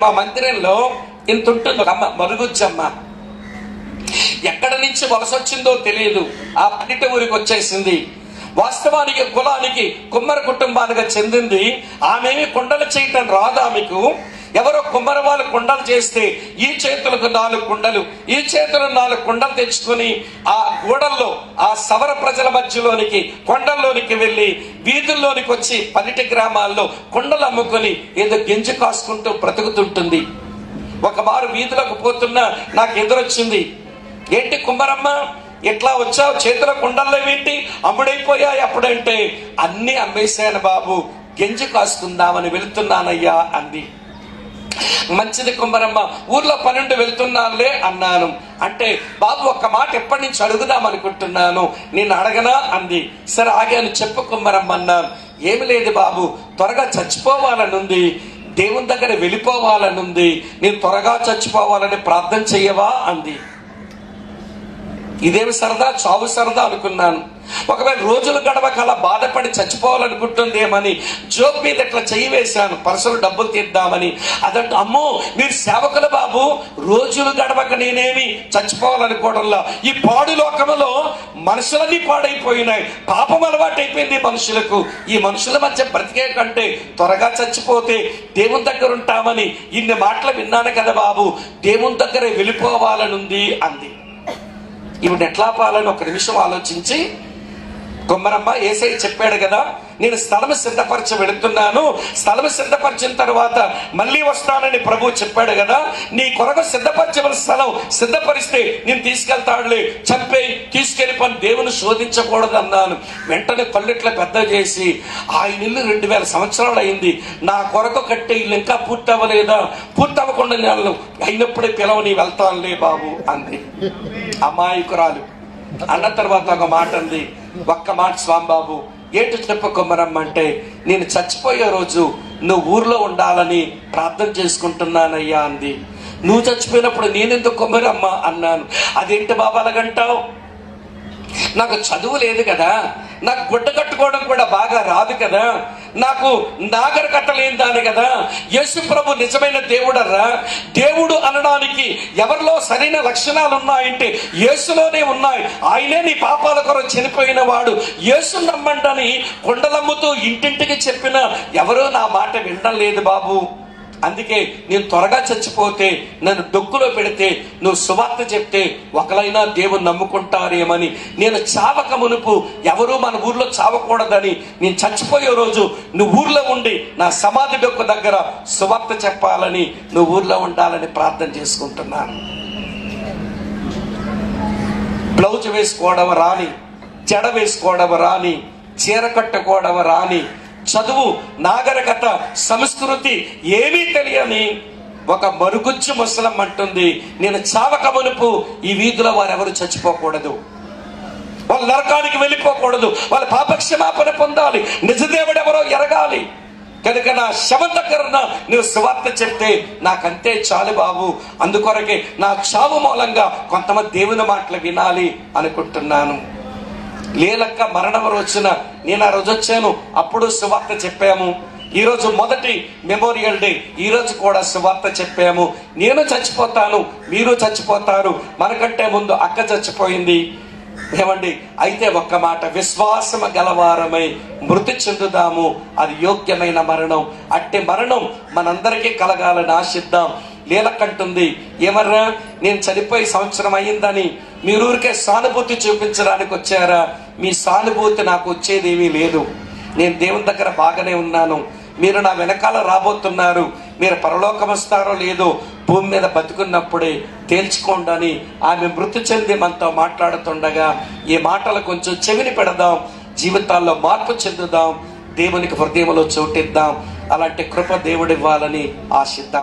మా మందిరంలో ఇంత ఉంటుంది అమ్మ, మరుగుజ్జమ్మ. ఎక్కడి నుంచి వలసొచ్చిందో తెలియదు, ఆ పన్నెట ఊరికి వచ్చేసింది. వాస్తవానికి కులానికి కుమ్మర కుటుంబానికి చెందింది. ఆమెమి కుండలు చేయటం రాదు ఆమెకు. ఎవరో కుమ్మర వాళ్ళు కుండలు చేస్తే ఈ చేతులకు 4 కుండలు, ఈ చేతులు 4 కుండలు తెచ్చుకొని ఆ గూడల్లో ఆ సవర ప్రజల మధ్యలోనికి కొండల్లోనికి వెళ్ళి వీధుల్లోనికి వచ్చి పల్లెటి గ్రామాల్లో కుండలు అమ్ముకొని ఏదో గింజ కాసుకుంటూ బ్రతుకుతుంటుంది. ఒక మారు వీధులకు పోతున్నా నాకు ఎదురొచ్చింది. ఏంటి కుమ్మరమ్మ ఎట్లా వచ్చావు, చేతుల కుండల్లో ఏంటి అమ్ముడైపోయాయి అప్పుడంటే? అన్నీ అమ్మేశాను బాబు, గింజ కాసుకుందామని వెళుతున్నానయ్యా అంది. మంచిది కుమ్మరమ్మ, ఊర్లో పనుండి వెళ్తున్నానులే అన్నాను. అంటే బాబు ఒక్క మాట ఎప్పటి నుంచి అడుగుదాం అనుకుంటున్నాను, నేను అడగనా అంది. సరే ఆగాను, చెప్పు కుమ్మరమ్మ అన్నాను. ఏమి లేదు బాబు, త్వరగా చచ్చిపోవాలనుంది, దేవుని దగ్గర వెళ్ళిపోవాలనుంది, నేను త్వరగా చచ్చిపోవాలని ప్రార్థన చెయ్యవా అంది. ఇదేమి సరదా, చావు సరదా అనుకున్నాను. ఒకవేళ రోజులు గడవక అలా బాధపడి చచ్చిపోవాలనుకుంటుందేమని జోబ్ మీద ఇట్లా చెయ్యి వేశాను, పర్సులు డబ్బులు తీద్దామని. అదంటే అమ్మో మీరు సేవకులు బాబు, రోజులు గడవక నేనేమి చచ్చిపోవాలనుకోవడంలా. ఈ పాడు లోకంలో మనుషులన్నీ పాడైపోయినాయి, పాపం అలవాటైపోయింది మనుషులకు. ఈ మనుషుల మధ్య బ్రతికే కంటే త్వరగా చచ్చిపోతే దేవుని దగ్గర ఉంటామని ఇన్ని మాటలు విన్నాను కదా బాబు, దేవుని దగ్గర వెళ్ళిపోవాలనుంది అంది. ఇప్పుడు ఎట్లా పాలని ఒక నిమిషం ఆలోచించి, కుమ్మరమ్మ యేసయ్య చెప్పాడు కదా, నేను స్థలం సిద్ధపరిచి వెళుతున్నాను, స్థలం సిద్ధపరిచిన తర్వాత మళ్ళీ వస్తానని ప్రభు చెప్పాడు కదా, నీ కొరకు సిద్ధపరచవలసిన స్థలం సిద్ధపరిస్తే నేను తీసుకెళ్తాడులే, చంపేయి తీసుకెళ్ళిపోని దేవుని శోధించకూడదు అన్నాను. వెంటనే పల్లెట్ల పెద్ద చేసి, ఆయన ఇల్లు 2000 సంవత్సరాలు అయింది, నా కొరకు కట్టే ఇల్లు ఇంకా పూర్తి అవ్వలేదా, పూర్తి అవ్వకుండా నేను అయినప్పుడే పిలవని వెళ్తానులే బాబు అంది. అమాయకురాలు. అన్న తర్వాత ఒక మాట అంది, ఒక్క మాట స్వామిబాబు ఏంటి చెప్ప కుమ్మరమ్మ అంటే, నేను చచ్చిపోయే రోజు నువ్వు ఊర్లో ఉండాలని ప్రార్థన చేసుకుంటున్నానయ్యా అంది. నువ్వు చచ్చిపోయినప్పుడు నేనెందుకు కుమ్మరమ్మ అన్నాను. అదేంటి బాబా అలాగంటావు, నాకు చదువు లేదు కదా, నాకు గుడ్డ కట్టుకోవడం కూడా బాగా రాదు కదా, నాకు నాగరికత లేని దాని కదా. యేసు ప్రభు నిజమైన దేవుడర్రా, దేవుడు అనడానికి ఎవరిలో సరైన లక్షణాలు ఉన్నాయంటే యేసులోనే ఉన్నాయి. ఆయనే నీ పాపాల కొరకు చనిపోయిన వాడు. యేసు నమ్మండని కొండలమ్ముతూ ఇంటింటికి చెప్పిన ఎవరూ నా మాట వినడం లేదు బాబు. అందుకే నేను త్వరగా చచ్చిపోతే, నన్ను డొక్కులో పెడితే, నువ్వు సువార్త చెప్తే ఒకలైనా దేవుని నమ్ముకుంటారేమని, నేను చావక మునుపు ఎవరూ మన ఊర్లో చావకూడదని, నేను చచ్చిపోయే రోజు నువ్వు ఊర్లో ఉండి నా సమాధి డొక్కు దగ్గర సువార్త చెప్పాలని, నువ్వు ఊర్లో ఉండాలని ప్రార్థన చేసుకుంటున్నాను. బ్లౌజ్ వేసుకోవడం రాని, జడ వేసుకోవడం రాని, చీర కట్టుకోవడం రాని, చదువు నాగరికత సంస్కృతి ఏమీ తెలియని ఒక మరుగుజ్జు ముసలం అంటుంది, నేను చావక మునుపు ఈ వీధిలో వారెవరు చచ్చిపోకూడదు, వాళ్ళు నరకానికి వెళ్ళిపోకూడదు, వాళ్ళ పాపక్షమాపణ పొందాలి, నిజదేవుడు ఎవరో ఎరగాలి. కనుక నా శవం దగ్గర నువ్వు సువార్త చెప్తే నాకంతే చాలు బాబు. అందుకొరకే నా చావు మూలంగా కొంతమంది దేవుని మాటలు వినాలి అనుకుంటున్నాను. లేలక్క మరణం రోజున నేను ఆ రోజు వచ్చాను, అప్పుడు సువార్త చెప్పాము. ఈరోజు మొదటి మెమోరియల్ డే, ఈరోజు కూడా సువార్త చెప్పాము. నేను చచ్చిపోతాను, మీరు చచ్చిపోతారు, మనకంటే ముందు అక్క చచ్చిపోయింది. ఏమండి, అయితే ఒక్క మాట, విశ్వాసము గలవారమై మృతి చెందుదాము, అది యోగ్యమైన మరణం. అట్టి మరణం మనందరికీ కలగాలని ఆశిద్దాం. లేలకంటుంది, ఏమర్రా నేను చనిపోయి సంవత్సరం అయ్యిందని మీరు ఊరికే సానుభూతి చూపించడానికి వచ్చారా? మీ సానుభూతి నాకు వచ్చేదేమీ లేదు. నేను దేవుని దగ్గర బాగానే ఉన్నాను, మీరు నా వెనకాల రాబోతున్నారు, మీరు పరలోకం వస్తారో లేదో భూమి మీద బతుకున్నప్పుడే తేల్చుకోండి అని ఆమె మృతి చెంది మనతో మాట్లాడుతుండగా ఈ మాటలు కొంచెం చెవిని పెడదాం, జీవితాల్లో మార్పు చెందుదాం, దేవునికి హృదయంలో చోటిద్దాం. అలాంటి కృప దేవుడు ఇవ్వాలని ఆశిద్దాం.